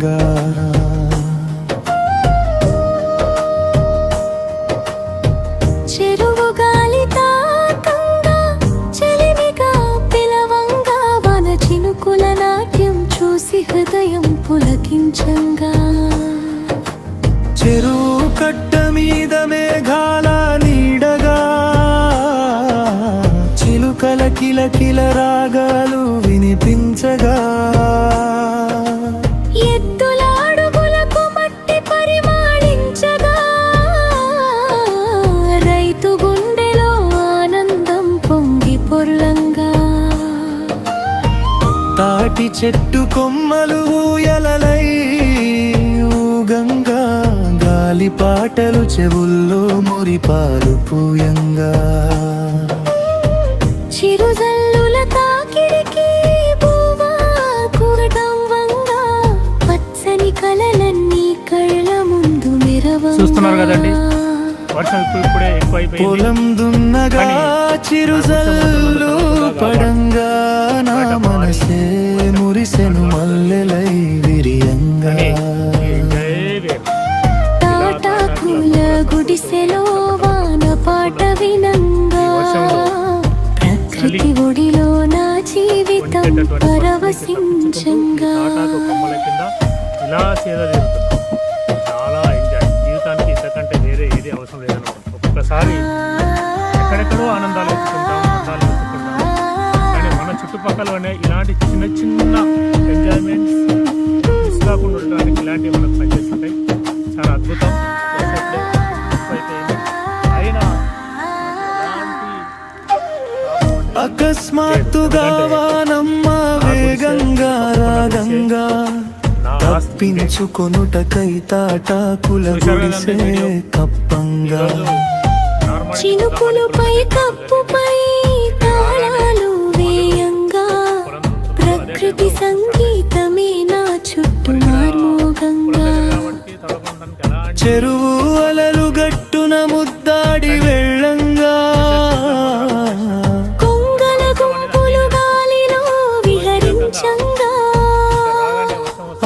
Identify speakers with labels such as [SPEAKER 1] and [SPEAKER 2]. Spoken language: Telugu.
[SPEAKER 1] పుయంగా
[SPEAKER 2] చెరువు గాలి తాకంగా చెలిమిగా పిలవంగా వన చినుకుల నాట్యం చూసి హృదయం పులకించంగా
[SPEAKER 1] చెరువు కట్ట మీద మేఘాల నీడగా చిలుకల కిలకిల రాగాలు వినిపించగా
[SPEAKER 2] ఎద్దుల అడుగులకు మట్టి పరిమాణించగా రైతు గుండెలో ఆనందం పొంగి పొర్లంగా
[SPEAKER 1] తాటి చెట్టు కొమ్మలు ఊయలలై ఊగంగా గాలి పాటలు చెవుల్లో మురిపాలు పూయంగా
[SPEAKER 2] చిరుజల్లుల తాకిడికి భూవా కూరటం వంగా పచ్చని కలలన్నీ కళ్ళ ముందు మెరవంగా.
[SPEAKER 3] చూస్తున్నారు కదండి, వర్షం ఇప్పుడే ఎక్కువైపోయింది.
[SPEAKER 1] పొలం దున్నగా చిరుజల్లు పడంగా నా మనసే మురిసెను మల్లెలై విరియంగా
[SPEAKER 2] తాటాకుల గుడిసెలో వాన పాట వినంగా ప్రకృతి ఒడిలో నా జీవితం పరవశించంగా
[SPEAKER 3] కొమ్మల కింద ఇలా సేద తీరుతున్నాం. చాలా ఎంజాయ్. జీవితానికి ఇంతకంటే వేరే ఏది అవసరం లేదన్నమాట. ఒక్కొక్కసారి ఎక్కడెక్కడో ఆనందాలు ఎత్తుకుంటాం, అందాలు ఎత్తుకుంటాం, కానీ మన చుట్టుపక్కలనే ఇలాంటి చిన్న చిన్న ఎంజాయ్మెంట్స్ మిస్ కాకుండా ఉండడానికి ఇలాంటివి మనకు పనిచేస్తుంటాయి. చాలా అద్భుతం. అయినా
[SPEAKER 1] అకస్మాత్తుగా వానమ్మ వేగంగా రాగంగా తప్పించుకొనుటకై తాటాకుల గుడిసే కప్పంగా
[SPEAKER 2] చినుకులపై కప్పుపై తాళాలు వేయంగా ప్రకృతి సంగీతమే నా చుట్టూ మార్మోగంగా
[SPEAKER 1] చెరువు